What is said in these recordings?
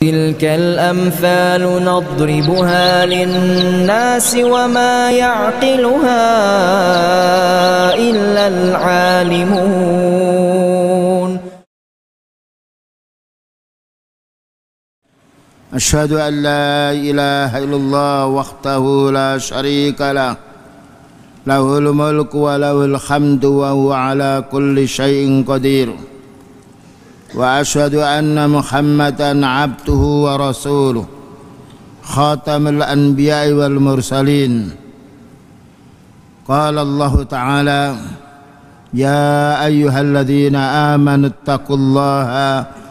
تلك الأمثال نضربها للناس وما يعقلها إلا العالمون. أشهد أن لا إله إلا الله وحده لا شريك له له الملك وله الحمد وهو على كل شيء قدير. وأشهد أن محمدا عبده ورسوله خاتم الأنبياء والمرسلين. قال الله تعالى: يا أيها الذين آمنوا اتقوا الله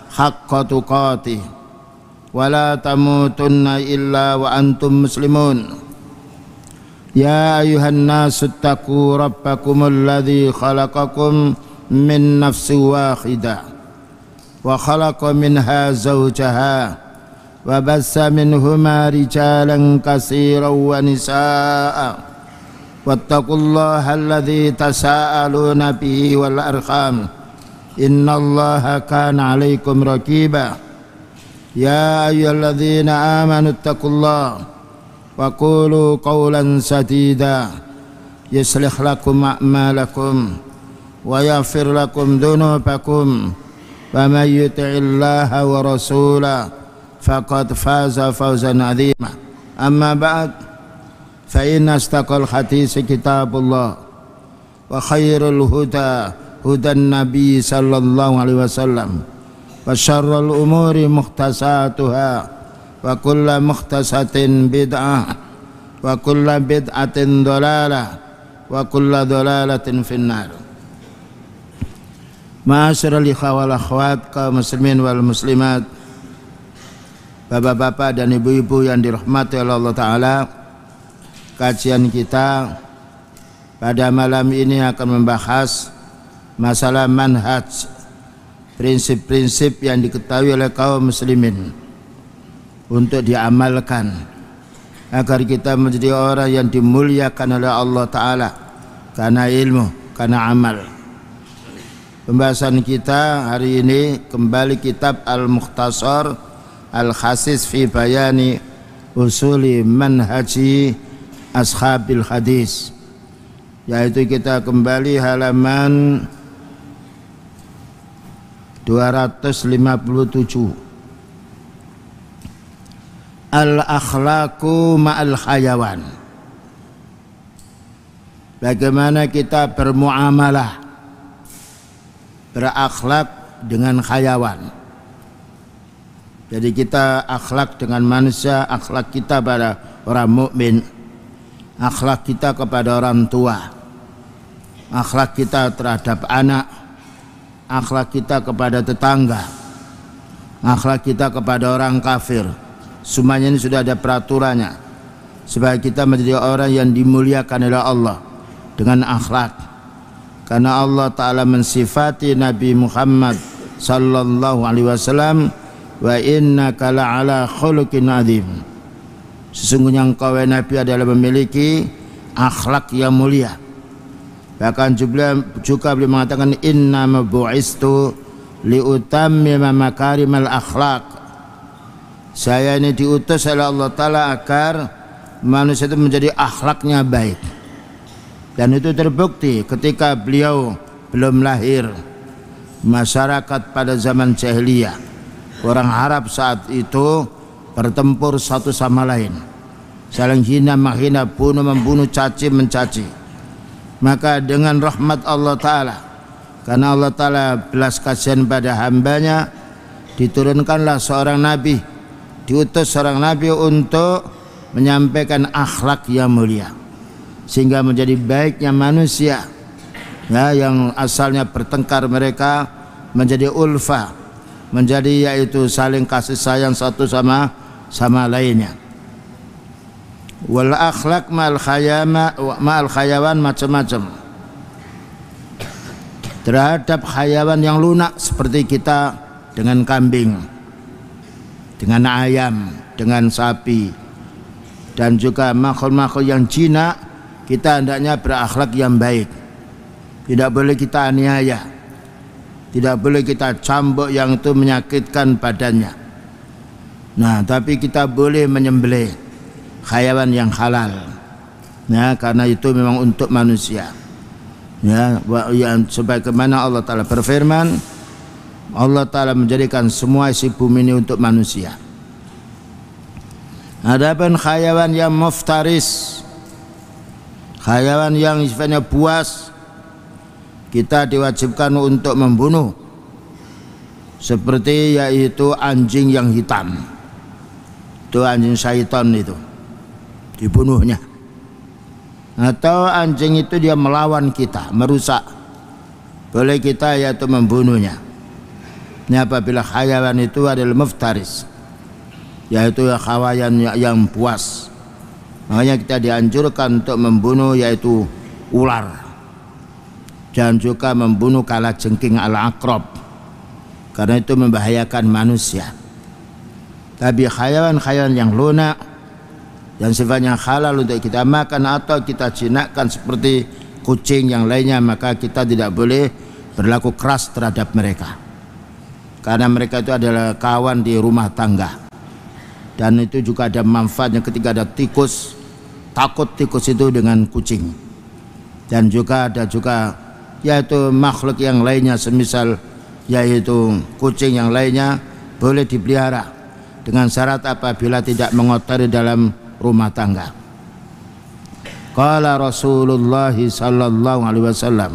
حق تقاته ولا تموتن إلا وأنتم مسلمون. يا أيها الناس اتقوا ربكم الذي خلقكم من نفس واحدة وخلق منها زوجها وبث منهما رجالا كثيرا ونساء واتقوا الله الذي تساءلون به والأرحام إن الله كان عليكم رقيبا. يا أيها الذين آمنوا اتقوا الله وقولوا قولا سديدا يصلح لكم أعمالكم ويغفر لكم ذنوبكم ومن يطع الله ورسوله فقد فاز فوزا عظيما. أما بعد فإن أصدق الحديث كتاب الله وخير الهدى هدى النبي صلى الله عليه وسلم وشر الأمور محدثاتها وكل محدثة بدعة وكل بدعة ضلالة وكل ضلالة في النار. Ma'asyiral ikhwah wal akhwat, kaum muslimin wal muslimat, bapak-bapak dan ibu-ibu yang dirahmati oleh Allah Ta'ala, kajian kita pada malam ini akan membahas masalah manhaj, prinsip-prinsip yang diketahui oleh kaum muslimin untuk diamalkan agar kita menjadi orang yang dimuliakan oleh Allah Ta'ala karena ilmu, karena amal. Pembahasan kita hari ini kembali kitab Al-Mukhtasar Al-Khasis fi Bayani Usuli Manhaji Ashabil Hadis, yaitu kita kembali halaman 257. Al-akhlaqu ma'al hayawan. Bagaimana kita bermuamalah, berakhlak dengan hayawan. Jadi kita akhlak dengan manusia, akhlak kita pada orang mukmin, akhlak kita kepada orang tua, akhlak kita terhadap anak, akhlak kita kepada tetangga, akhlak kita kepada orang kafir. Semuanya ini sudah ada peraturannya supaya kita menjadi orang yang dimuliakan oleh Allah dengan akhlak. Karena Allah Ta'ala mensifati Nabi Muhammad sallallahu alaihi wasallam, wa innaka la'ala khuluqin adzim. Sesungguhnya engkau Nabi adalah memiliki akhlak yang mulia. Bahkan juga beliau mengatakan, inna mabu'istu liutammima makarimal akhlak. Saya ini diutus oleh Allah Ta'ala agar manusia itu menjadi akhlaknya baik. Dan itu terbukti ketika beliau belum lahir. Masyarakat pada zaman jahiliyah, orang Arab saat itu bertempur satu sama lain, saling hina menghina, bunuh membunuh, caci mencaci. Maka dengan rahmat Allah Ta'ala, karena Allah Ta'ala belas kasihan pada hambanya, diturunkanlah seorang nabi, diutus seorang nabi untuk menyampaikan akhlak yang mulia, sehingga menjadi baiknya manusia, ya, yang asalnya bertengkar mereka menjadi ulfa, menjadi yaitu saling kasih sayang satu sama lainnya. Wal akhlak ma'al khayawan, macam-macam terhadap hayawan yang lunak seperti kita, dengan kambing, dengan ayam, dengan sapi, dan juga makhluk-makhluk yang jinak. Kita hendaknya berakhlak yang baik. Tidak boleh kita aniaya, tidak boleh kita cambuk yang itu menyakitkan badannya. Nah, tapi kita boleh menyembelih hayawan yang halal. Ya, karena itu memang untuk manusia. Ya, yang sebagaimana Allah Ta'ala berfirman, Allah Ta'ala menjadikan semua isi bumi ini untuk manusia. Adapun hayawan yang muftaris, hayawan yang sifatnya buas, kita diwajibkan untuk membunuh, seperti yaitu anjing yang hitam. Itu anjing syaitan itu dibunuhnya. Atau anjing itu dia melawan kita, merusak, boleh kita yaitu membunuhnya. Ini apabila hayawan itu adalah muftaris, yaitu hayawan yang buas. Makanya kita dianjurkan untuk membunuh yaitu ular, dan juga membunuh kalajengking al-aqrab, karena itu membahayakan manusia. Tapi hayawan-hayawan yang lunak, yang sifatnya halal untuk kita makan atau kita jinakkan seperti kucing yang lainnya, maka kita tidak boleh berlaku keras terhadap mereka, karena mereka itu adalah kawan di rumah tangga. Dan itu juga ada manfaatnya ketika ada tikus, takut tikus itu dengan kucing. Dan juga ada juga yaitu makhluk yang lainnya semisal yaitu kucing yang lainnya boleh dipelihara dengan syarat apabila tidak mengotori dalam rumah tangga. Qala Rasulullah sallallahu alaihi wasallam,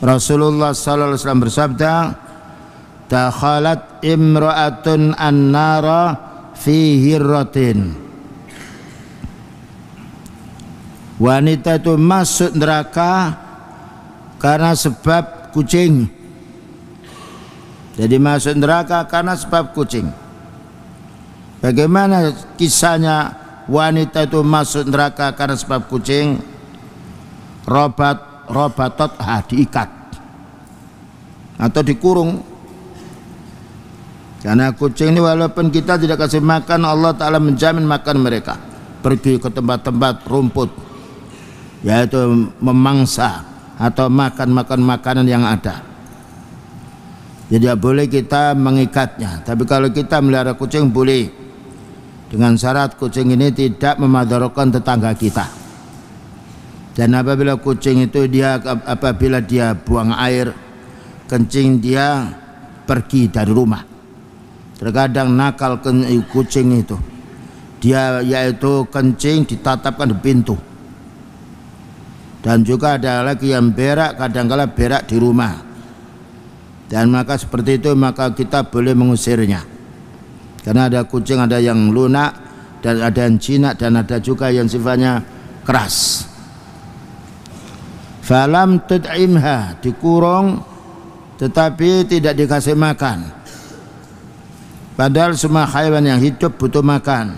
Rasulullah sallallahu alaihi wasallam bersabda, dakhalat imra'atun an-nara fi hirratin. Wanita itu masuk neraka karena sebab kucing. Jadi masuk neraka karena sebab kucing. Bagaimana kisahnya wanita itu masuk neraka karena sebab kucing? Robatot diikat atau dikurung. Karena kucing ini walaupun kita tidak kasih makan, Allah Ta'ala menjamin makan mereka. Pergi ke tempat-tempat rumput, yaitu memangsa atau makan makanan yang ada. Jadi boleh kita mengikatnya. Tapi kalau kita melihara kucing boleh, dengan syarat kucing ini tidak memadaratkan tetangga kita. Dan apabila kucing itu apabila dia buang air kencing, dia pergi dari rumah. Terkadang nakal kucing itu, dia yaitu kencing ditatapkan di pintu. Dan juga ada lagi yang berak, kadang-kala berak di rumah. Dan maka seperti itu maka kita boleh mengusirnya. Karena ada kucing, ada yang lunak, dan ada yang jinak, dan ada juga yang sifatnya keras. Falam tud'imha, dikurung tetapi tidak dikasih makan. Padahal semua hewan yang hidup butuh makan.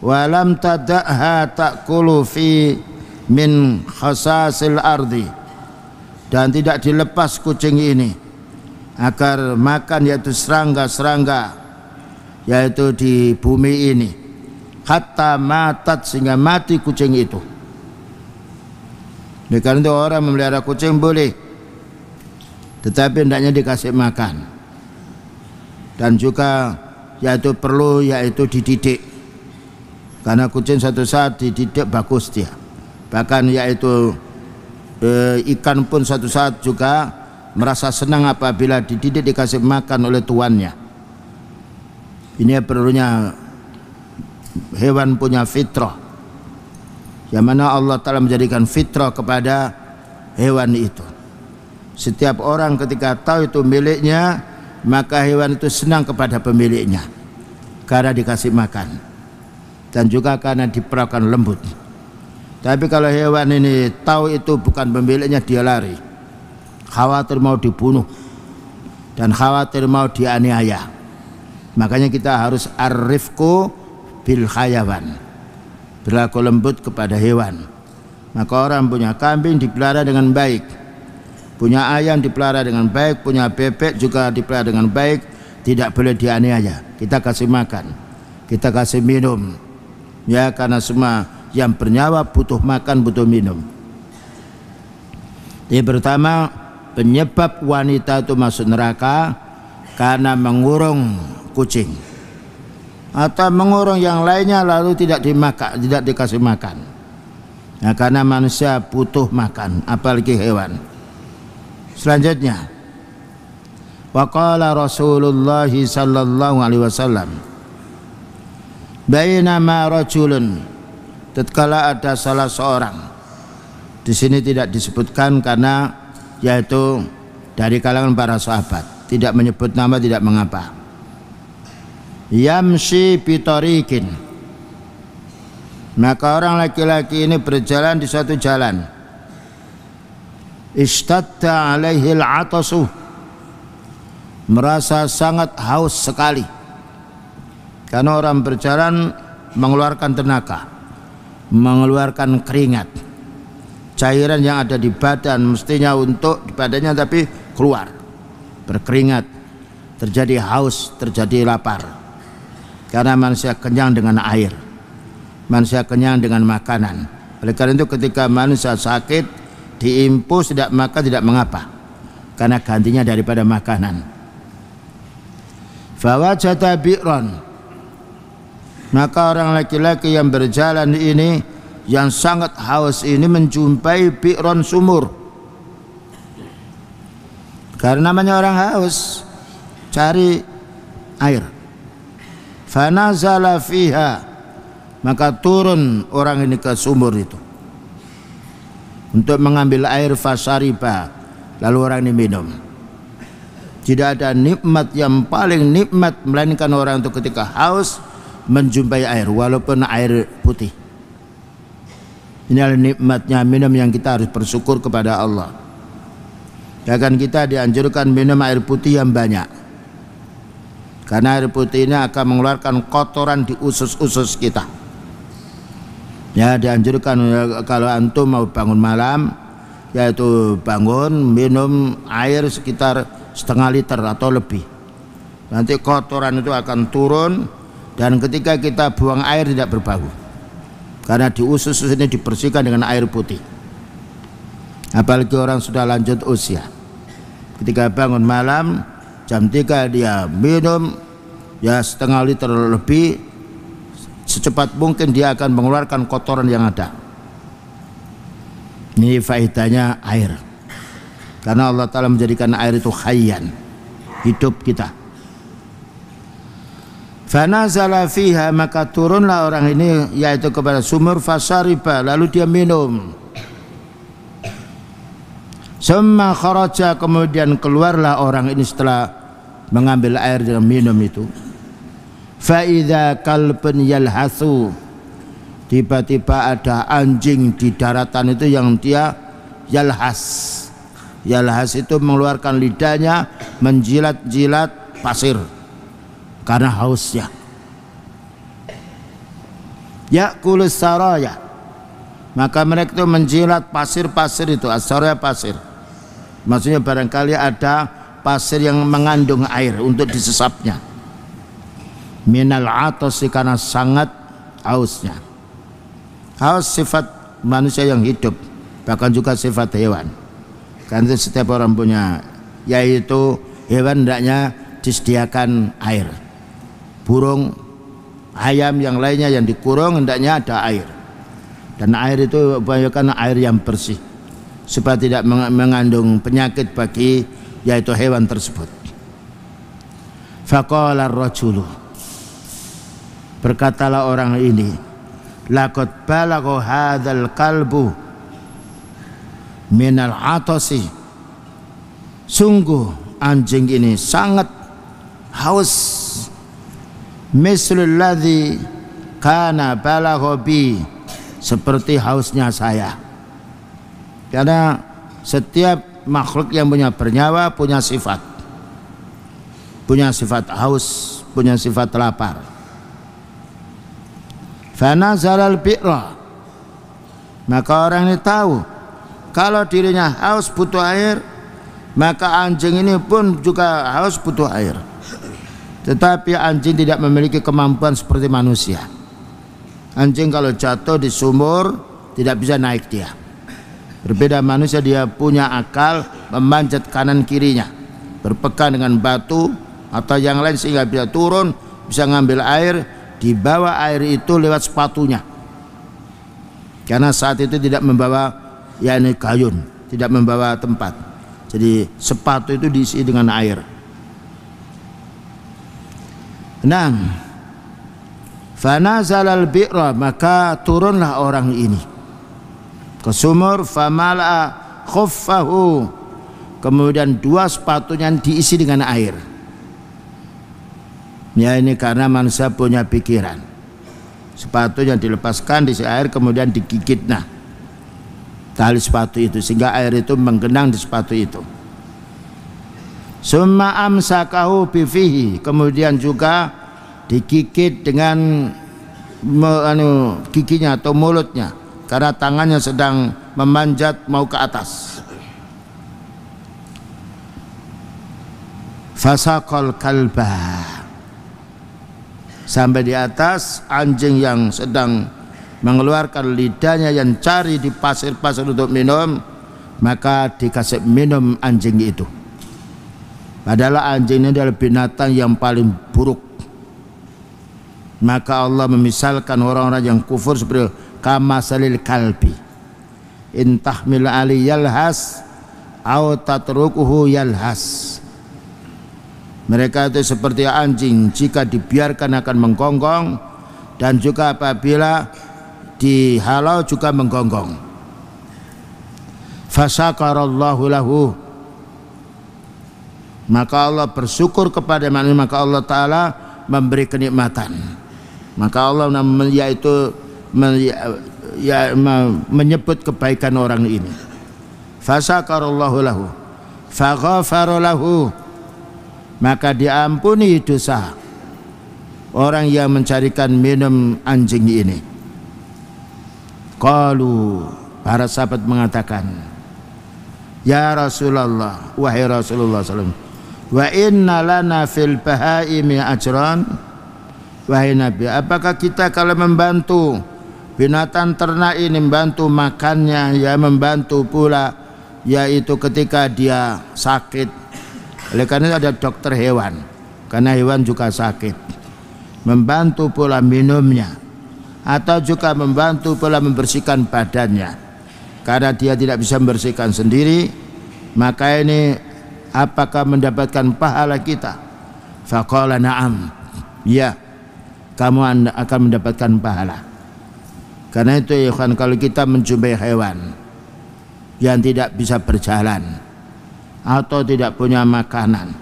Walam tada'ha ta'kulu fi min khasasil ardi, dan tidak dilepas kucing ini agar makan yaitu serangga-serangga yaitu di bumi ini, hatta matat, sehingga mati kucing itu. Karena itu orang memelihara kucing boleh, tetapi hendaknya dikasih makan. Dan juga yaitu perlu yaitu dididik, karena kucing satu saat dididik bagus dia. Bahkan yaitu ikan pun satu saat juga merasa senang apabila dididik, dikasih makan oleh tuannya. Ini perlunya hewan punya fitrah, yang mana Allah Ta'ala menjadikan fitrah kepada hewan itu. Setiap orang ketika tahu itu miliknya, maka hewan itu senang kepada pemiliknya karena dikasih makan dan juga karena diperlakukan lembut. Tapi kalau hewan ini tahu itu bukan pemiliknya, dia lari, khawatir mau dibunuh dan khawatir mau dianiaya. Makanya kita harus arifku bil hayawan, berlaku lembut kepada hewan. Maka orang punya kambing dipelihara dengan baik, punya ayam dipelihara dengan baik, punya bebek juga dipelihara dengan baik, tidak boleh dianiaya. Kita kasih makan, kita kasih minum, ya, karena semua yang bernyawa butuh makan, butuh minum. Yang pertama, penyebab wanita itu masuk neraka karena mengurung kucing atau mengurung yang lainnya lalu tidak dikasih makan. Nah, karena manusia butuh makan, apalagi hewan. Selanjutnya, waqala Rasulullah sallallahu alaihi wasallam, bainama rajulun, tatkala ada salah seorang, di sini tidak disebutkan karena yaitu dari kalangan para sahabat, tidak menyebut nama, tidak mengapa. Yamshi bitariqin, maka orang laki-laki ini berjalan di suatu jalan. Ishtadda alaihi al-'atasu, merasa sangat haus sekali. Karena orang berjalan mengeluarkan tenaga, mengeluarkan keringat, cairan yang ada di badan mestinya untuk di badannya tapi keluar, berkeringat, terjadi haus, terjadi lapar. Karena manusia kenyang dengan air, manusia kenyang dengan makanan. Oleh karena itu ketika manusia sakit, diimpus tidak makan tidak mengapa, karena gantinya daripada makanan. Fawajata bi'ran, maka orang laki-laki yang berjalan ini yang sangat haus ini menjumpai bi'ran, sumur. Karena namanya orang haus cari air. Fanazala fiha, maka turun orang ini ke sumur itu untuk mengambil air. Fasariba, lalu orang ini minum. Tidak ada nikmat yang paling nikmat melainkan orang itu ketika haus menjumpai air, walaupun air putih. Ini adalah nikmatnya minum yang kita harus bersyukur kepada Allah. Bahkan kita dianjurkan minum air putih yang banyak, karena air putih ini akan mengeluarkan kotoran di usus-usus kita. Ya, dianjurkan kalau antum mau bangun malam, yaitu bangun minum air sekitar setengah liter atau lebih. Nanti kotoran itu akan turun, dan ketika kita buang air tidak berbau, karena di usus ini dibersihkan dengan air putih. Apalagi orang sudah lanjut usia, ketika bangun malam jam 3 dia minum ya setengah liter lebih, secepat mungkin dia akan mengeluarkan kotoran yang ada. Ini faedahnya air, karena Allah Ta'ala menjadikan air itu hayyan, hidup kita. Fanazala fiha, maka turunlah orang ini yaitu kepada sumur. Fasariba, lalu dia minum. Summa kharaja, kemudian keluarlah orang ini setelah mengambil air dengan minum itu. Fa idza kalbun yalhasu, tiba-tiba ada anjing di daratan itu yang dia yalhas. Yalhas itu mengeluarkan lidahnya menjilat-jilat pasir karena hausnya. Ya'kulus saraya, maka mereka itu menjilat pasir-pasir itu. As-saraya pasir, maksudnya barangkali ada pasir yang mengandung air untuk disesapnya. Minal atasi, karena sangat hausnya. Haus sifat manusia yang hidup, bahkan juga sifat hewan. Karena itu setiap orang punya, yaitu hewan hendaknya disediakan air. Burung, ayam yang lainnya yang dikurung hendaknya ada air, dan air itu kebanyakan air yang bersih supaya tidak mengandung penyakit bagi yaitu hewan tersebut. Faqala ar-rajulu, berkatalah orang ini, laqad balagha hadzal qalbu minal atasi, sungguh anjing ini sangat haus, mislul ladzi kana balagha bi, seperti hausnya saya. Karena setiap makhluk yang punya bernyawa punya sifat haus, punya sifat lapar. Fanazalal bi'ra, maka orang ini tahu kalau dirinya haus butuh air, maka anjing ini pun juga haus butuh air. Tetapi anjing tidak memiliki kemampuan seperti manusia. Anjing kalau jatuh di sumur tidak bisa naik dia. Berbeda manusia, dia punya akal memanjat kanan kirinya, berpegang dengan batu atau yang lain sehingga bisa turun, bisa ngambil air, dibawa air itu lewat sepatunya. Karena saat itu tidak membawa gayun, tidak membawa tempat. Jadi sepatu itu diisi dengan air. Fanazalal bi'ra, maka turunlah orang ini ke sumur, famala khuffahu, kemudian dua sepatunya diisi dengan air. Ya, ini karena manusia punya pikiran. Sepatunya dilepaskan, diisi air, kemudian digigit tali sepatu itu sehingga air itu menggenang di sepatu itu. Summa amsakahu bifihi, kemudian juga digigit dengan giginya atau mulutnya karena tangannya sedang memanjat mau ke atas. Fasaqal kalba, sampai di atas anjing yang sedang mengeluarkan lidahnya yang cari di pasir-pasir untuk minum, maka dikasih minum anjing itu. Padahal anjing ini adalah binatang yang paling buruk. Maka Allah memisalkan orang-orang yang kufur seperti kamasalil kalbi in tahmil ali yalhas aw tatrukuhu yalhas. Mereka itu seperti anjing, jika dibiarkan akan menggonggong, dan juga apabila dihalau juga menggonggong. Fasyakarallahu lahu, maka Allah bersyukur kepada manusia, maka Allah Ta'ala memberi kenikmatan. Maka Allah yaitu menyebut kebaikan orang ini. Fasyakarallahu lahu faghafara lahu, maka diampuni dosa orang yang mencarikan minum anjing ini. Qalu, para sahabat mengatakan, ya Rasulullah, wahai Rasulullah SAW, wa inna lana fil bahaimi ajran, wahai Nabi, apakah kita kalau membantu binatang ternak ini, membantu makannya, ya membantu pula yaitu ketika dia sakit. Oleh karena ada dokter hewan, karena hewan juga sakit, membantu pula minumnya, atau juga membantu pula membersihkan badannya karena dia tidak bisa membersihkan sendiri, maka ini apakah mendapatkan pahala kita? Faqala na'am, ya, kamu akan mendapatkan pahala. Karena itu ya kan, kalau kita menjumpai hewan yang tidak bisa berjalan atau tidak punya makanan,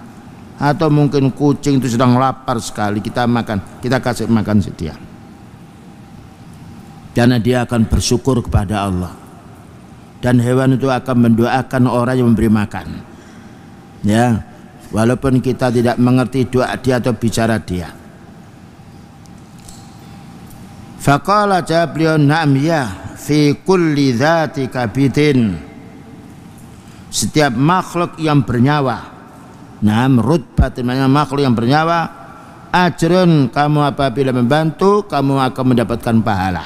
atau mungkin kucing itu sedang lapar sekali, kita makan, kita kasih makan sedia, karena dia akan bersyukur kepada Allah, dan hewan itu akan mendoakan orang yang memberi makan, ya, walaupun kita tidak mengerti doa dia atau bicara dia. Faqala, jawab beliau, na'am, ya, fi kulli dzati kabidin, setiap makhluk yang bernyawa, rutbat, makhluk yang bernyawa, ajrun, kamu apabila membantu kamu akan mendapatkan pahala.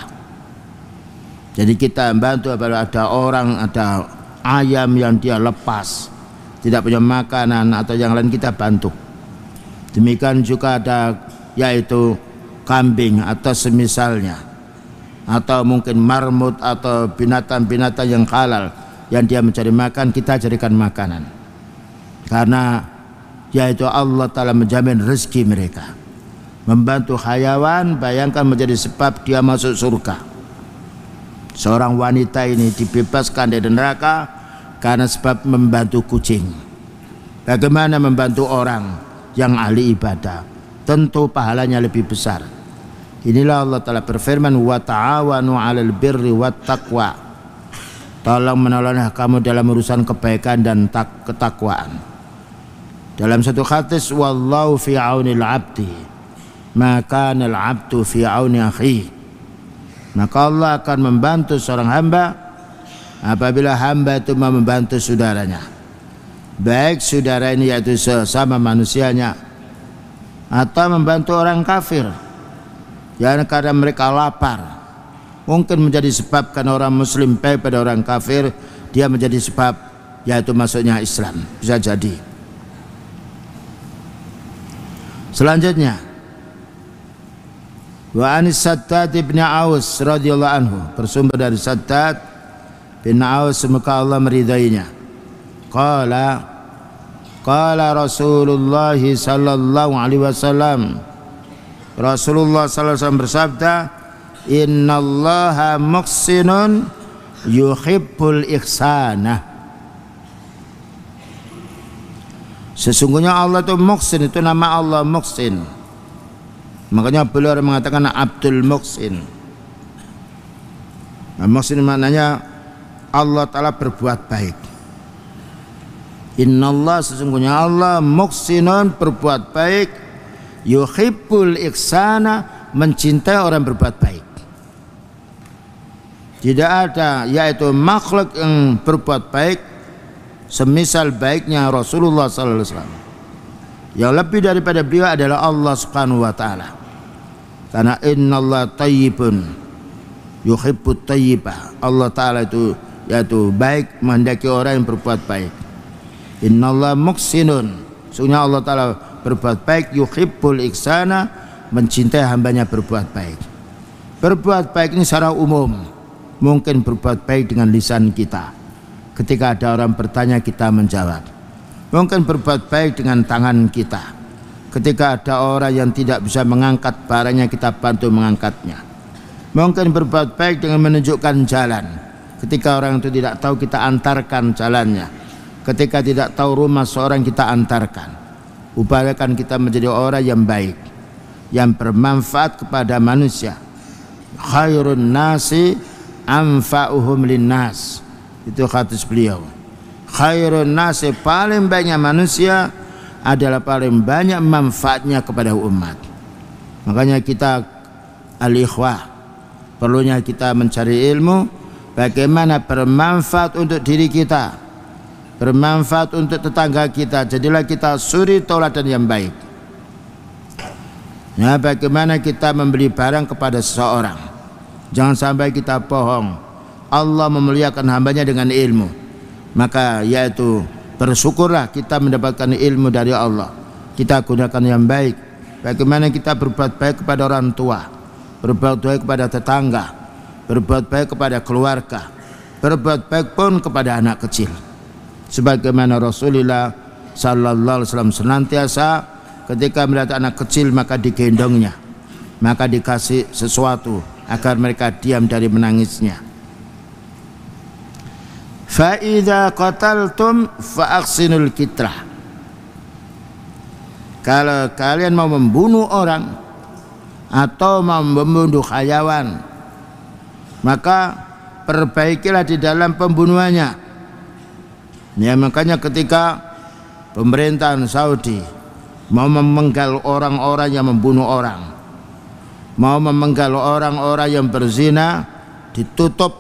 Jadi kita membantu apabila ada orang, ada ayam yang dia lepas, tidak punya makanan atau yang lain, kita bantu. Demikian juga ada yaitu kambing atau semisalnya, atau mungkin marmut atau binatang-binatang yang halal yang dia mencari makan, kita jadikan makanan, karena yaitu Allah Ta'ala menjamin rezeki mereka. Membantu hayawan, bayangkan menjadi sebab dia masuk surga. Seorang wanita ini dibebaskan dari neraka karena sebab membantu kucing. Bagaimana membantu orang yang ahli ibadah? Tentu pahalanya lebih besar. Inilah Allah Ta'ala berfirman, wa ta'awanu 'alal birri wat taqwa, tolong menolonglah kamu dalam urusan kebaikan dan ketakwaan. Dalam satu hadis, wallahu fi aunil abdi ma kana al abdu fi auni akhi, maka Allah akan membantu seorang hamba apabila hamba itu mau membantu saudaranya, baik saudara ini yaitu sesama manusianya, atau membantu orang kafir yang karena mereka lapar, mungkin menjadi sebab karena orang muslim baik pada orang kafir, dia menjadi sebab yaitu masuknya Islam, bisa jadi. Selanjutnya, wa anis Saddad bin Aus radhiyallahu anhu, bersumber dari Saddad bin Aus, semoga Allah meridainya. Qala Rasulullah sallallahu alaihi wasallam, Rasulullah sallallahu alaihi wasallam bersabda, innallaha muhsinun yuhibbul ihsana. Sesungguhnya Allah itu Muhsin, itu nama Allah Muhsin. Makanya beliau mengatakan Abdul Muhsin. Nah, Muhsin maknanya Allah Ta'ala berbuat baik. Innallah, sesungguhnya Allah Muhsinun, berbuat baik, yuhibbul ihsana, mencintai orang berbuat baik. Tidak ada yaitu makhluk yang berbuat baik semisal baiknya Rasulullah sallallahu alaihi wasallam. Yang lebih daripada beliau adalah Allah Subhanahu wa taala. Karena innallaha thayyibun yuhibbut thayyibah. Allah taala itu yaitu baik, menghendaki orang yang berbuat baik. Innallaha muhsinun, sesungguhnya Allah taala berbuat baik, yuhibbul ihsana, mencintai hambanya berbuat baik. Berbuat baik ini secara umum, mungkin berbuat baik dengan lisan kita. Ketika ada orang bertanya kita menjawab. Mungkin berbuat baik dengan tangan kita. Ketika ada orang yang tidak bisa mengangkat barangnya, kita bantu mengangkatnya. Mungkin berbuat baik dengan menunjukkan jalan. Ketika orang itu tidak tahu, kita antarkan jalannya. Ketika tidak tahu rumah seorang, kita antarkan. Upayakan kita menjadi orang yang baik, yang bermanfaat kepada manusia. Khairun nasi anfa'uhum linnas. Itu hadis beliau. Khairun nasi, paling banyak manusia adalah paling banyak manfaatnya kepada umat. Makanya kita al-ikhwah, perlunya kita mencari ilmu bagaimana bermanfaat untuk diri kita, bermanfaat untuk tetangga kita. Jadilah kita suri tauladan yang baik. Ya, bagaimana kita membeli barang kepada seseorang, jangan sampai kita bohong. Allah memuliakan hambanya dengan ilmu, maka yaitu bersyukurlah kita mendapatkan ilmu dari Allah. Kita gunakan yang baik. Bagaimana kita berbuat baik kepada orang tua, berbuat baik kepada tetangga, berbuat baik kepada keluarga, berbuat baik pun kepada anak kecil. Sebagaimana Rasulullah sallallahu alaihi wasallam senantiasa ketika melihat anak kecil maka digendongnya, maka dikasih sesuatu agar mereka diam dari menangisnya. Fa idza qataltum fa ahsinul kitrah. Kalau kalian mau membunuh orang atau mau membunuh hayawan, maka perbaikilah di dalam pembunuhannya. Ya, makanya ketika pemerintahan Saudi mau memenggal orang-orang yang membunuh orang, mau memenggal orang-orang yang berzina, ditutup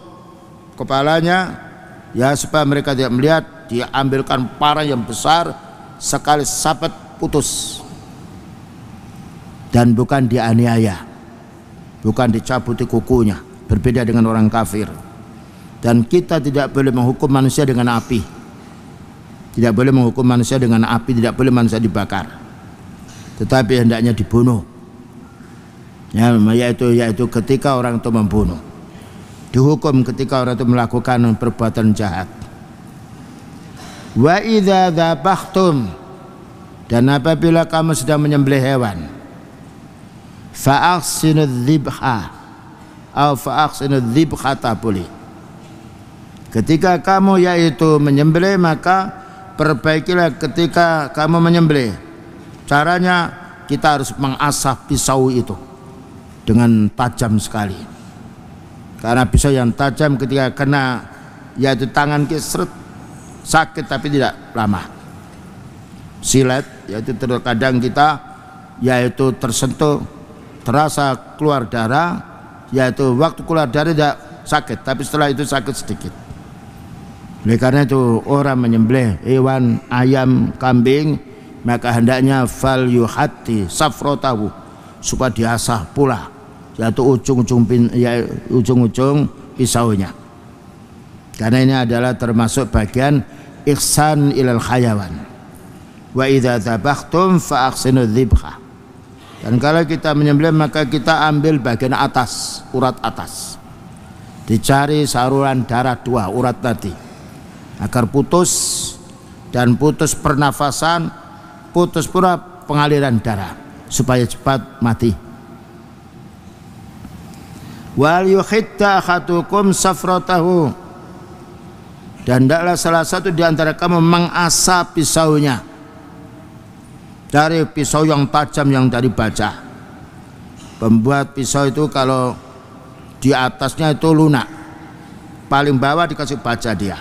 kepalanya, ya supaya mereka tidak melihat, diambilkan parang yang besar sekali sabet putus. Dan bukan dianiaya, bukan dicabuti kukunya, berbeda dengan orang kafir. Dan kita tidak boleh menghukum manusia dengan api, tidak boleh menghukum manusia dengan api, tidak boleh manusia dibakar, tetapi hendaknya dibunuh. Ya, yaitu ketika orang itu membunuh, dihukum ketika orang itu melakukan perbuatan jahat. Wa idza dzabhtum, dan apabila kamu sedang menyembelih hewan, fa ahsinudz dzibha atau fa ahsinudz dzibhata, boleh. Ketika kamu yaitu menyembelih, maka perbaikilah ketika kamu menyembelih. Caranya kita harus mengasah pisau itu dengan tajam sekali. Karena pisau yang tajam ketika kena yaitu tangan kita sakit tapi tidak lama. Silet yaitu terkadang kita yaitu tersentuh, terasa keluar darah, yaitu waktu keluar darah tidak sakit, tapi setelah itu sakit sedikit. Oleh karena itu orang menyembelih hewan, ayam, kambing, maka hendaknya fal yuhatti safrotahu, supaya diasah pula yaitu ujung-ujung pisaunya. Karena ini adalah termasuk bagian ihsan ilal hayawan. Wa idza dzabhtum fa ahsinu dzibha. Dan kalau kita menyembelih maka kita ambil bagian atas, urat atas. Dicari saluran darah 2 urat tadi agar putus, dan putus pernafasan, putus pula pengaliran darah supaya cepat mati. Wal yuhitta ahadukum safratahu, dan hendaklah salah satu di antara kamu mengasah pisaunya dari pisau yang tajam yang dari baja. Pembuat pisau itu kalau di atasnya itu lunak, paling bawah dikasih baja dia.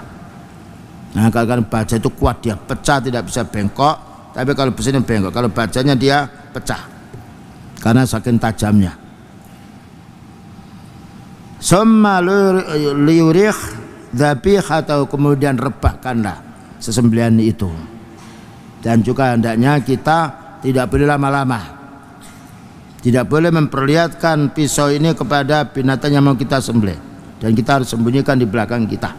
Nah, kalau baja itu kuat, dia pecah, tidak bisa bengkok. Tapi kalau besinya bengkok, kalau bajanya dia pecah karena saking tajamnya. Summa liyurikh dzabihatahu, kemudian rebahkanlah sesembelihan itu. Dan juga hendaknya kita tidak boleh lama-lama, tidak boleh memperlihatkan pisau ini kepada binatang yang mau kita sembelih, dan kita harus sembunyikan di belakang kita.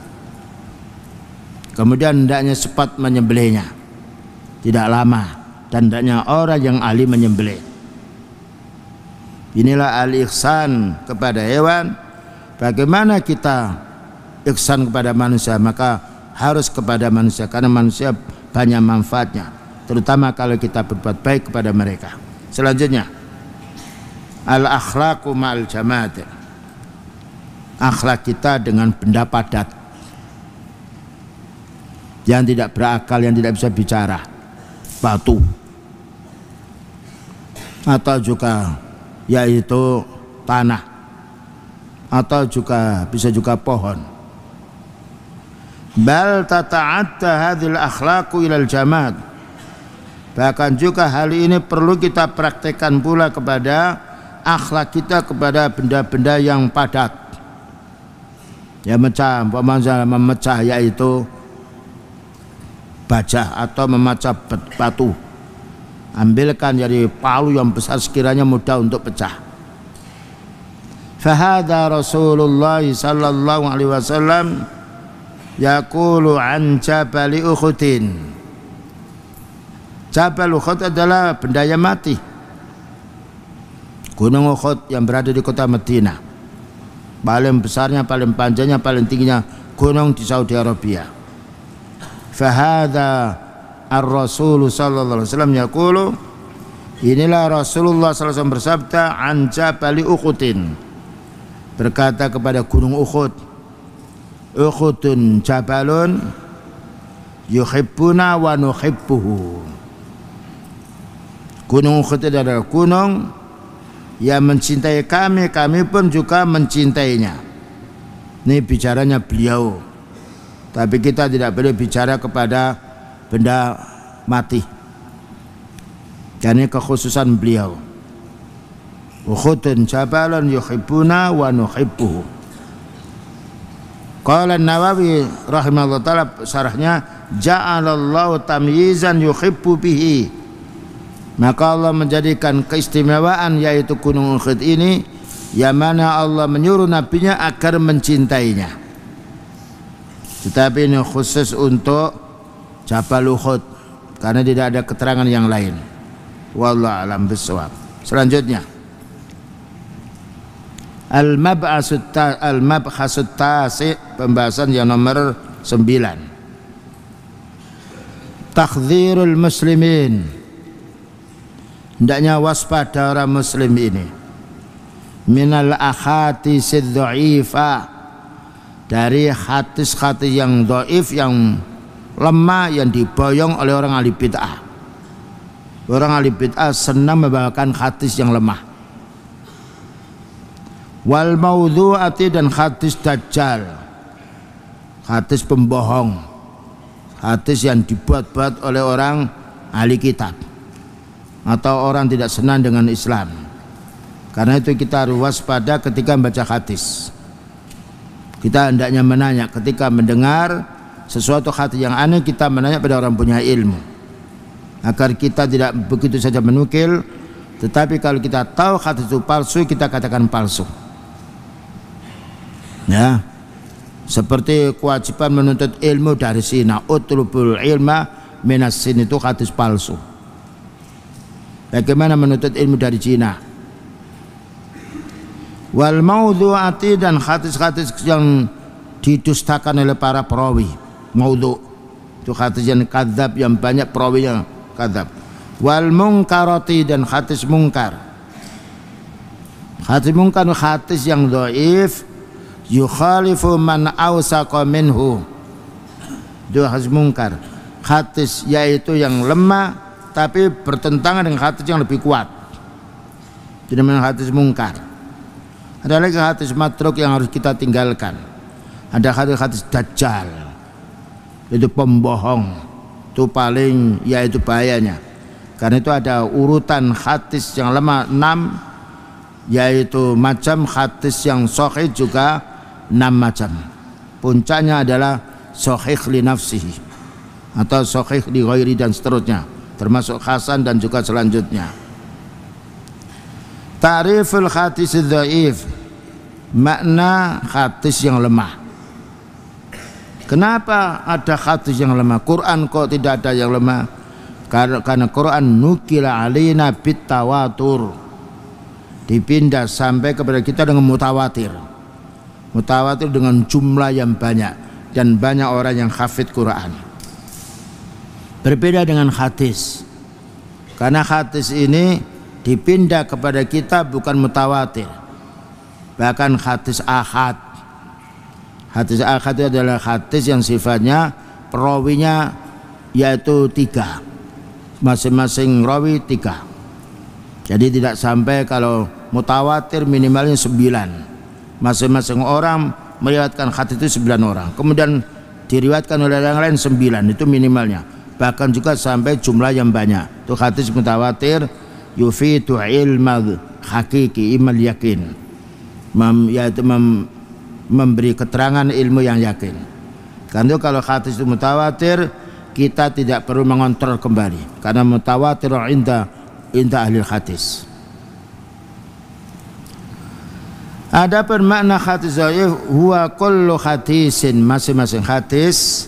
Kemudian hendaknya cepat menyembelihnya, tidak lama, dan hendaknya orang yang ahli menyembelih. Inilah al-ihsan kepada hewan. Bagaimana kita ihsan kepada manusia, maka harus kepada manusia, karena manusia banyak manfaatnya, terutama kalau kita berbuat baik kepada mereka. Selanjutnya, al-akhlaqu ma'al jamaat, akhlak kita dengan benda padat yang tidak berakal, yang tidak bisa bicara, batu, atau juga yaitu tanah, atau juga bisa juga pohon. Bal tata'adda hadhil akhlaqu ilal jamaat, bahkan juga hal ini perlu kita praktekkan pula kepada akhlak kita kepada benda-benda yang padat, yang memecah, yaitu baja atau memecah batu. Ambilkan dari palu yang besar sekiranya mudah untuk pecah. Fahada Rasulullah sallallahu alaihi wasallam yaqulu an Jabal Uhudin. Jabal Uhud adalah benda yang mati, Gunung Uhud yang berada di kota Madinah, paling besarnya, paling panjangnya, paling tingginya gunung di Saudi Arabia. Fahada ar-Rasul sallallahu alaihi wasallam yaqulu, inilah Rasulullah sallallahu alaihi wasallam bersabda an Jabal Uhudin, berkata kepada gunung Uhud, Uhudun jabalun yuhibbuna wa nuhibbuhu. Gunung Uhud adalah gunung yang mencintai kami, kami pun juga mencintainya. Ini bicaranya beliau, tapi kita tidak boleh bicara kepada benda mati, dan ini kekhususan beliau. Uhudun jabalun yuhibbuna wa nuhibbuhu. Qala An-Nawawi rahimahullah ta'ala, syarahnya, ja'alallahu tamyizan yuhibbu bihi, maka Allah menjadikan keistimewaan yaitu gunung Uhud ini, yang mana Allah menyuruh nabinya agar mencintainya. Tetapi ini khusus untuk Jabal Uhud karena tidak ada keterangan yang lain. Wallahu a'lam bishawab. Selanjutnya, Al-Mabhasut Tasi, pembahasan yang nomor 9. Takdzirul muslimin, hendaknya waspada orang muslim ini, minal ahatis dha'ifa, dari hadis-hadis yang dhaif, yang lemah, yang diboyong oleh orang ahli bid'ah. Orang ahli bid'ah senang membawakan hadis yang lemah. Wal maudhu'ati, dan hadis dajjal, hadis pembohong, hadis yang dibuat-buat oleh orang ahli kitab atau orang tidak senang dengan Islam. Karena itu kita harus waspada ketika membaca hadis. Kita hendaknya menanya ketika mendengar sesuatu hadis yang aneh, kita menanya pada orang punya ilmu, agar kita tidak begitu saja menukil. Tetapi kalau kita tahu hadis itu palsu, kita katakan palsu. Ya, seperti kewajiban menuntut ilmu dari sini, utlubul ilma minas sin, itu hadis palsu. Bagaimana menuntut ilmu dari Cina. Wal maudhu'ati, dan hadis-hadis yang didustakan oleh para perawi. Maudhu' itu hadis yang kadzab, yang banyak perawi yang kadzab. Wal munkarati, dan hadis mungkar. Hadis mungkar hadis yang dhaif yukhalifu man awsaqa minhu. Itu hadis mungkar, hadis yaitu yang lemah tapi bertentangan dengan hadis yang lebih kuat. Itu namanya hadis mungkar. Ada lagi hadis matruk yang harus kita tinggalkan. Ada hadis dajjal, itu pembohong, itu paling yaitu bahayanya. Karena itu ada urutan hadis yang lemah 6, yaitu macam hadis yang sahih juga 6 macam. Puncaknya adalah sahih li nafsihi atau sahih li ghairi dan seterusnya, termasuk hasan dan juga selanjutnya. Ta'riful hadis dhaif, makna hadis yang lemah. Kenapa ada hadis yang lemah? Quran kok tidak ada yang lemah? Karena Quran nukila alaina bitawatur, dipindah sampai kepada kita dengan mutawatir. Mutawatir dengan jumlah yang banyak, dan banyak orang yang hafid Quran. Berbeda dengan hadis, karena hadis ini dipindah kepada kita bukan mutawatir, bahkan hadis ahad. Hadis ahad itu adalah hadis yang sifatnya perawinya yaitu 3, masing-masing rawi 3. Jadi tidak sampai, kalau mutawatir minimalnya 9, masing-masing orang meriwayatkan hadis itu 9 orang, kemudian diriwayatkan oleh yang lain 9, itu minimalnya. Bahkan juga sampai jumlah yang banyak. Itu hadis mutawatir, yufitu ilmal hakiki imal yakin, yaitu memberi keterangan ilmu yang yakin. Karena itu kalau hadis itu mutawatir, kita tidak perlu mengontrol kembali, karena mutawatir inda ahli hadis. Adapun makna hadis dhaif, huwa kullu hadisin, masing-masing hadis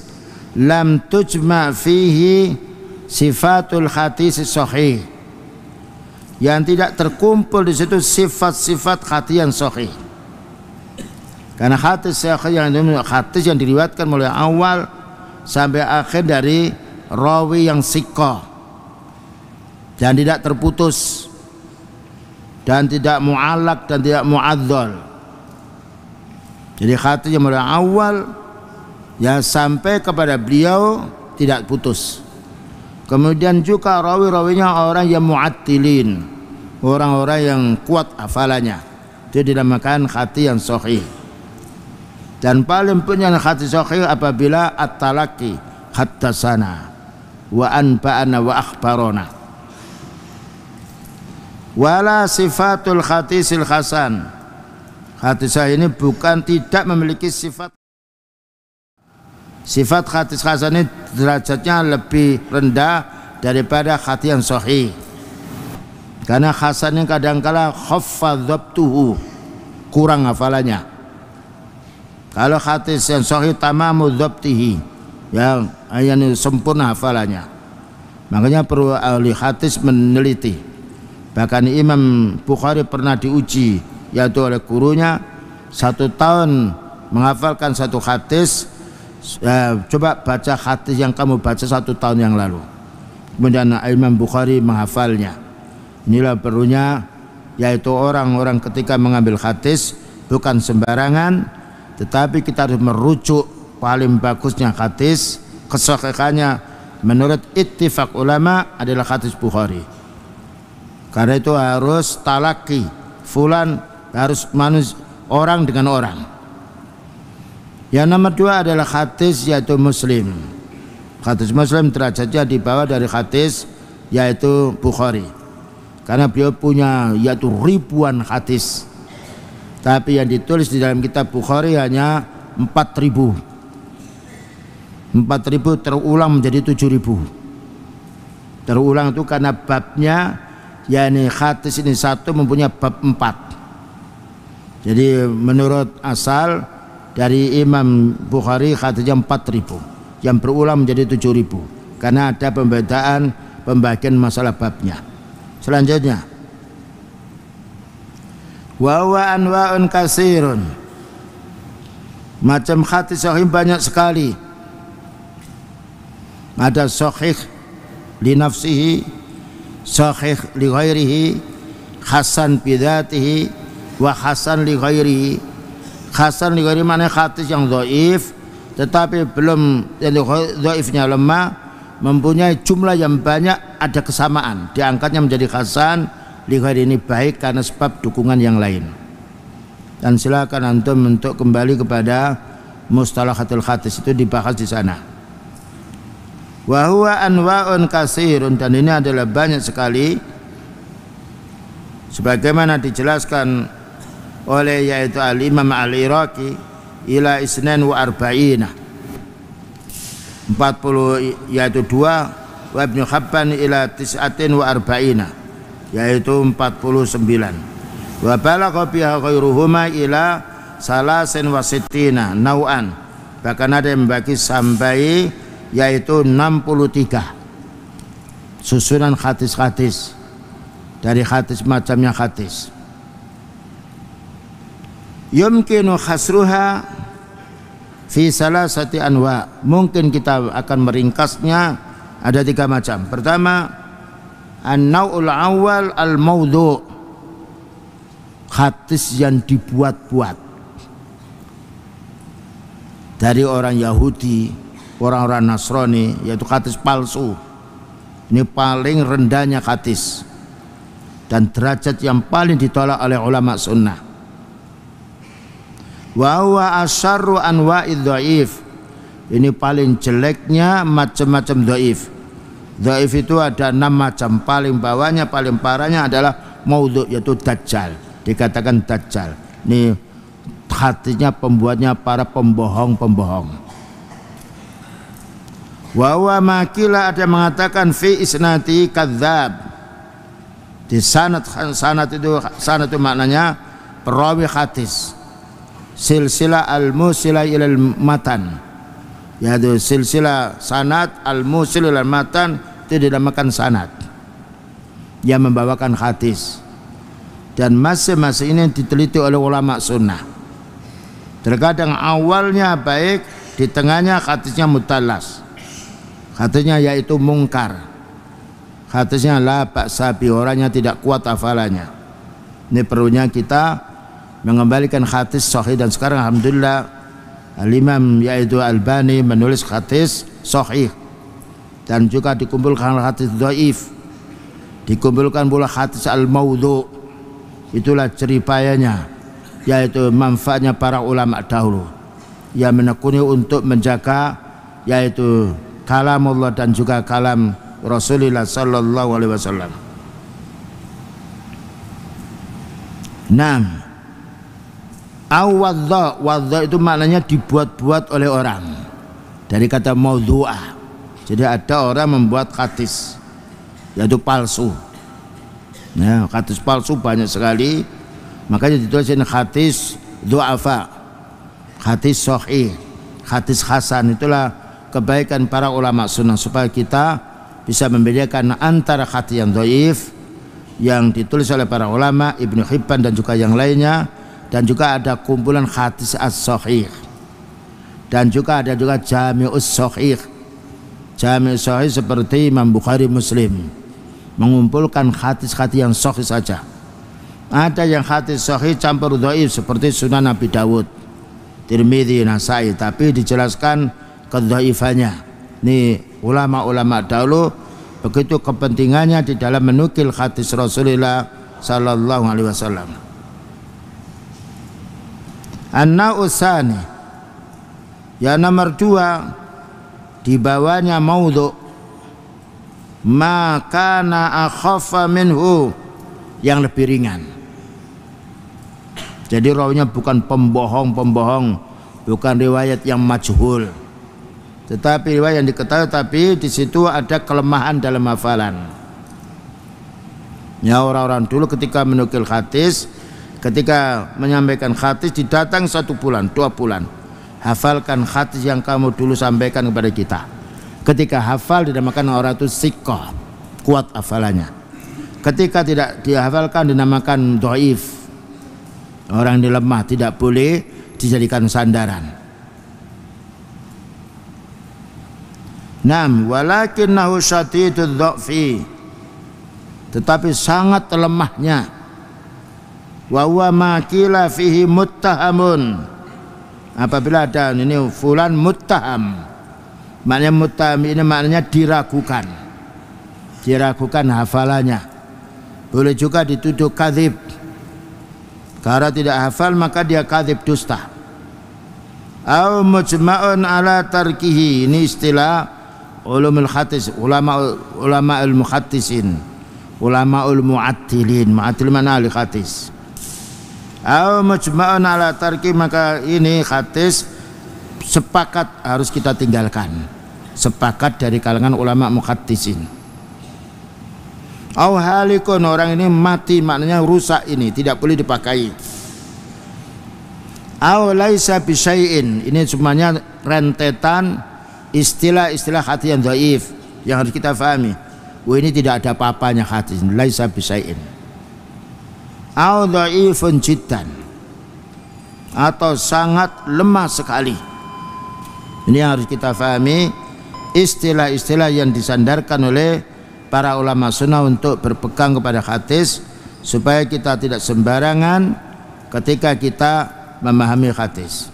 lam tujma fihi sifatul hadis sahih, yang tidak terkumpul di situ sifat-sifat hadis yang sahih. Karena hadis sahih hadis yang diriwayatkan mulai awal sampai akhir dari rawi yang siqah dan tidak terputus, dan tidak mu'allaq dan tidak mu'adzal. Jadi hadis yang mulai awal ya sampai kepada beliau tidak putus. Kemudian juga rawi-rawinya orang yang mu'attilin, orang-orang yang kuat hafalannya, itu dinamakan hadis yang sahih. Dan paling punya hadis sahih apabila at-talaqi haddatsana wa anba'ana wa akhbarana. Wala sifatul hadisil hasan, hadis sahih ini bukan tidak memiliki sifat hadis hasan, ini derajatnya lebih rendah daripada hadis yang sahih. Karena hasan yang kadangkala khaffadhabtuhu, kurang hafalannya. Kalau hadis yang sahih tamamu dhabtihi, yang sempurna hafalannya. Makanya perlu ahli hadis meneliti. Bahkan Imam Bukhari pernah diuji, yaitu oleh gurunya 1 tahun menghafalkan 1 hadis. Coba baca hadis yang kamu baca 1 tahun yang lalu. Kemudian Imam Bukhari menghafalnya. Inilah perlunya, yaitu orang-orang ketika mengambil hadis bukan sembarangan, tetapi kita harus merujuk paling bagusnya hadis, kesahihannya menurut ittifaq ulama adalah hadis Bukhari. Karena itu harus talaki, fulan harus orang dengan orang. Yang nomor 2 adalah hadis yaitu Muslim. Hadis Muslim derajatnya di bawah dari hadis yaitu Bukhari, karena beliau punya yaitu ribuan hadis, tapi yang ditulis di dalam kitab Bukhari hanya 4.000 terulang menjadi 7.000. Terulang itu karena babnya, yakni hadis ini satu mempunyai bab 4. Jadi menurut asal dari Imam Bukhari hadisnya 4.000, yang berulang menjadi 7.000, karena ada pembagian masalah babnya. Selanjutnya, wa huwa anwa'un katsirun. Macam hadis sahih banyak sekali. Ada sahih li nafsihi, sahih li ghairihi, hasan bi dzatihi, wa hasan li ghairihi. Hasan li ghairihi maknanya hadis yang dhaif tetapi belum, yang dhaifnya lemah, mempunyai jumlah yang banyak, ada kesamaan, diangkatnya menjadi hasan li ghairihi, ini baik karena sebab dukungan yang lain. Dan silakan antum untuk kembali kepada mustalahatul hadis, itu dibahas di sana. Wa huwa anwa'un katsirun, dan ini adalah banyak sekali sebagaimana dijelaskan oleh yaitu al-Imam al-Iraqi ila isnan wa arba'ina, 40 yaitu 2, wa Ibnu Habban ila tis'atin wa arba'ina, yaitu 49. Wa balagha biha ghairuhuma ila salasin wa sittina nau'an, bahkan ada yang membagi sampai yaitu 63 susunan hadis-hadis dari hadis macamnya hadis. Yumkinu khasruha fi salasati anwa, mungkin kita akan meringkasnya ada 3 macam. Pertama, an-nau'ul awal al-maudhu', hadis yang dibuat-buat dari orang Yahudi, orang-orang Nasrani, yaitu hadis palsu. Ini paling rendahnya hadis dan derajat yang paling ditolak oleh ulama sunnah. Wa huwa asyarru anwa'id dhaif, ini paling jeleknya macam-macam dhaif. Dhaif itu ada 6 macam, paling bawahnya, paling parahnya adalah maudhu', yaitu dajjal, dikatakan dajjal. Ini hadisnya pembuatnya para pembohong-pembohong. Wa huwa makila, ada mengatakan fi isnati kadzdzab, di sanad itu maknanya perawi hadis. Silsilah al-musilah ilal matan, yaitu silsilah sanad al-musil ilal matan, itu dinamakan sanad yang membawakan hadis. Dan masing-masing ini diteliti oleh ulama sunnah. Terkadang awalnya baik, di tengahnya hadisnya mutalas, hadisnya yaitu mungkar, hadisnya la ba'sa bi, orangnya tidak kuat hafalannya. Ini perlunya kita mengembalikan hadis sahih, dan sekarang alhamdulillah al-Imam yaitu Albani menulis hadis sahih, dan juga dikumpulkan hadis dhaif, dikumpulkan pula hadis al-maudhu'. Itulah jeripayanya, yaitu manfaatnya para ulama dahulu yang menekuni untuk menjaga yaitu kalamullah dan juga kalam Rasulullah sallallahu alaihi wasallam. 6. Wadha itu maknanya dibuat-buat oleh orang, dari kata maudhu'ah. Jadi ada orang membuat hadis yaitu palsu. Nah, hadis palsu banyak sekali, makanya ditulisin hadis du'afa, hadis sahih, hadis hasan. Itulah kebaikan para ulama sunnah, supaya kita bisa membedakan antara hadis yang dhaif yang ditulis oleh para ulama, Ibnu Hibban dan juga yang lainnya, dan juga ada kumpulan hadis as-sahih, dan juga ada juga jami'us sahih. Jami'us sahih seperti Imam Bukhari, Muslim mengumpulkan hadis-hadis yang sahih saja. Ada yang hadis sahih campur dhaif seperti Sunan Abi Dawud, Tirmidzi, Nasai, tapi dijelaskan kedhaifannya. Ini ulama-ulama dahulu begitu kepentingannya di dalam menukil hadis Rasulullah sallallahu alaihi wasallam. An-nau'usani, yang nomor 2, di bawahnya maudhu', maka akhaffa minhu, yang lebih ringan. Jadi rawinya bukan pembohong-pembohong, bukan riwayat yang majhul, tetapi riwayat yang diketahui, tapi di situ ada kelemahan dalam hafalan. Ya, orang-orang dulu ketika menukil hadis, ketika menyampaikan hadis, didatang 1 bulan, 2 bulan, hafalkan hadis yang kamu dulu sampaikan kepada kita. Ketika hafal dinamakan orang itu siqah, kuat hafalannya. ketika tidak dihafalkan dinamakan dhaif. Orang yang lemah tidak boleh dijadikan sandaran. Naam, walakinnahu syadidud dha'fi, tetapi sangat lemahnya. Wa huwa ma qila fihi muttahamun, apabila ada ini fulan muttaham, maknanya muttaham ini maknanya diragukan hafalannya. Boleh juga dituduh kadzib, karena tidak hafal maka dia kadzib, dusta. Au mujma'un ala tarkihi, ini istilah ulumul hadis, ulama al-muhaddisin, ulamaul mu'attilin. Mu'attil mana ahli hadis. Au mujma'un ala tarki, maka ini hadis sepakat harus kita tinggalkan, sepakat dari kalangan ulama muhaddisin. Au halikun, orang ini mati, maknanya rusak, ini tidak boleh dipakai. Au laisa bisyai'in, ini semuanya rentetan istilah-istilah hadis yang dhaif yang harus kita fahami. Ini tidak ada apa-apanya hadis, laisa bisyai'in. Au dhaifun jiddan, atau sangat lemah sekali. Ini yang harus kita fahami, istilah-istilah yang disandarkan oleh para ulama sunnah untuk berpegang kepada hadis, supaya kita tidak sembarangan ketika kita memahami hadis.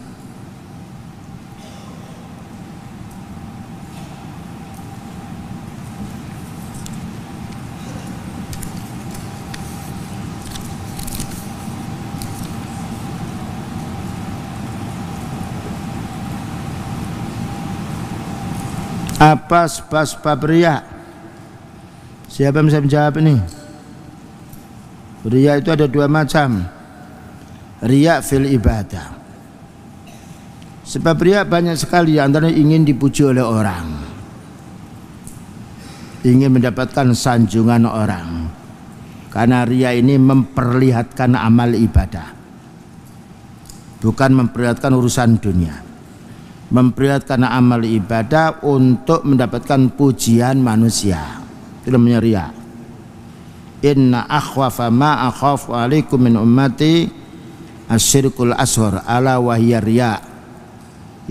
Apa sebab riya? Siapa yang bisa menjawab ini? Riya itu ada dua macam. Riya fil ibadah. Sebab riya banyak sekali, antara ingin dipuji oleh orang, ingin mendapatkan sanjungan orang. Karena riya ini memperlihatkan amal ibadah, bukan memperlihatkan urusan dunia. Memperlihatkan amal ibadah untuk mendapatkan pujian manusia, itu namanya riya. Inna akhwafa ma akhafu alaikum min ummati asyirkul ashor ala wahiyar riya.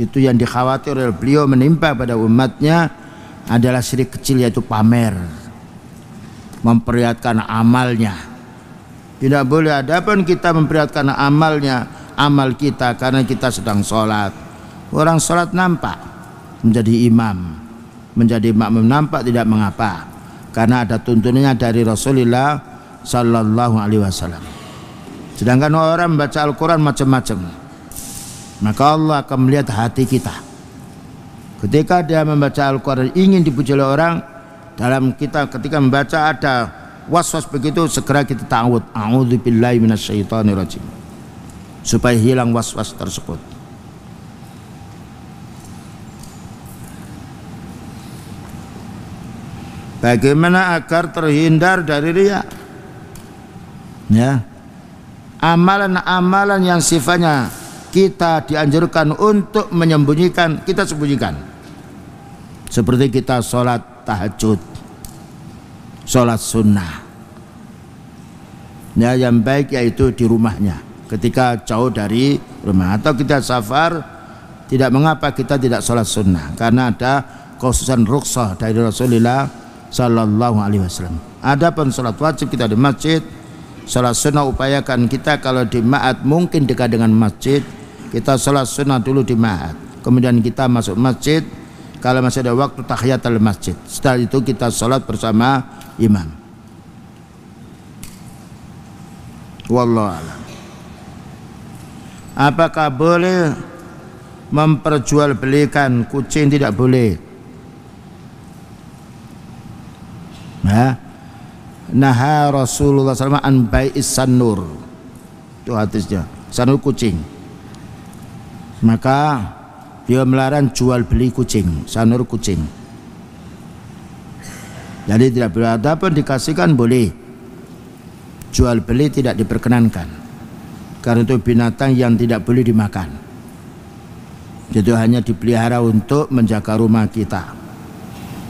Itu yang dikhawatir oleh beliau menimpa pada umatnya adalah syirik kecil, yaitu pamer, memperlihatkan amalnya. Tidak boleh. Adapun kita memperlihatkan amal kita karena kita sedang sholat. Orang sholat nampak, menjadi imam, menjadi makmum nampak, tidak mengapa, karena ada tuntunannya dari Rasulullah Sallallahu Alaihi Wasallam. Sedangkan orang membaca Al-Quran macam-macam, maka Allah akan melihat hati kita. Ketika dia membaca Al-Quran ingin dipuji oleh orang, dalam kita ketika membaca ada was-was begitu, segera kita ta'awud, a'udzubillahi minasyaitonirrajim, supaya hilang was-was tersebut. Bagaimana agar terhindar dari riya? Ya, amalan-amalan yang sifatnya kita dianjurkan untuk menyembunyikan, kita sembunyikan. Seperti kita sholat tahajud, sholat sunnah. Ya, yang baik yaitu di rumahnya, ketika jauh dari rumah, atau kita safar, tidak mengapa kita tidak sholat sunnah, karena ada khususan rukhsah dari Rasulullah Sallallahu Alaihi Wasallam. Adapun sholat wajib kita di masjid, sholat sunnah upayakan kita kalau di ma'at mungkin dekat dengan masjid, kita sholat sunnah dulu di ma'at, kemudian kita masuk masjid kalau masih ada waktu tahiyatul masjid. Setelah itu kita sholat bersama imam. Wallahu a'lam. Apakah boleh memperjualbelikan kucing? Tidak boleh. Naha Rasulullah SAW an bai'is sanur, itu hadisnya, sanur kucing. Maka dia melarang jual beli kucing, sanur kucing. Jadi tidak boleh. Adapun dikasihkan boleh, jual beli tidak diperkenankan, karena itu binatang yang tidak boleh dimakan. Itu hanya dipelihara untuk menjaga rumah kita,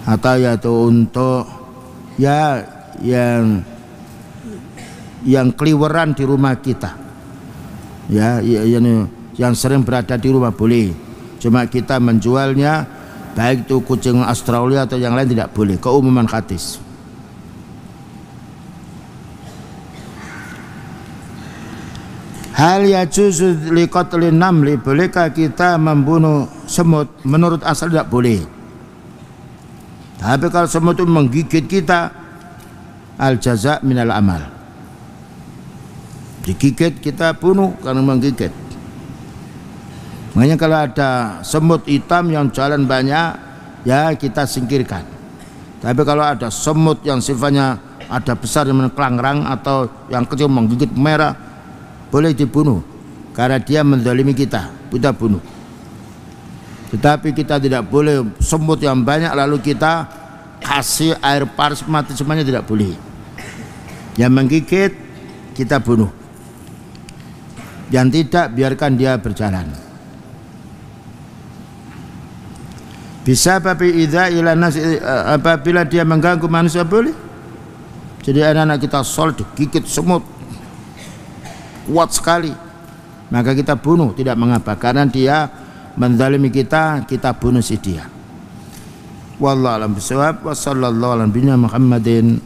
atau yaitu untuk ya yang yang keliweran di rumah kita, ya, yang sering berada di rumah boleh, cuma kita menjualnya baik itu kucing Australia atau yang lain tidak boleh, keumuman hadis. Hal yajuzu liqatlin namli, bolehkah kita membunuh semut? Menurut asal tidak boleh. Tapi kalau semut itu menggigit kita, al jaza minal amal, digigit kita bunuh karena menggigit. Makanya kalau ada semut hitam yang jalan banyak, ya kita singkirkan. Tapi kalau ada semut yang sifatnya ada besar yang kelangkrang atau yang kecil menggigit merah, boleh dibunuh karena dia menzalimi kita bunuh. Tetapi kita tidak boleh semut yang banyak lalu kita kasih air panas mati semuanya, tidak boleh. Yang menggigit kita bunuh, yang tidak biarkan dia berjalan. Bisa tapi idza ila nas, apabila dia mengganggu manusia boleh. Jadi anak-anak kita sholat digigit semut kuat sekali, maka kita bunuh, tidak mengapa, karena dia menzalimi kita, kita bunuh si dia. Wallahu a'lam bishawab. Wa sallallahu ala nabiyyina Muhammadin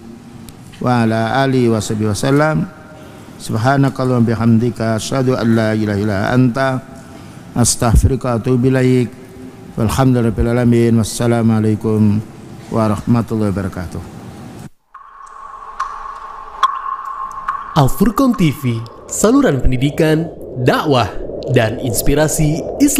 wa ala alihi washabihi wasallam. Subhanakallahumma bihamdika asyhadu an la ilaha illa anta astaghfiruka wa atubu ilaik. Walhamdulillahirabbil alamin. Wassalamualaikum warahmatullahi wabarakatuh. Al Furqon TV, saluran pendidikan, dakwah, dan inspirasi Islam.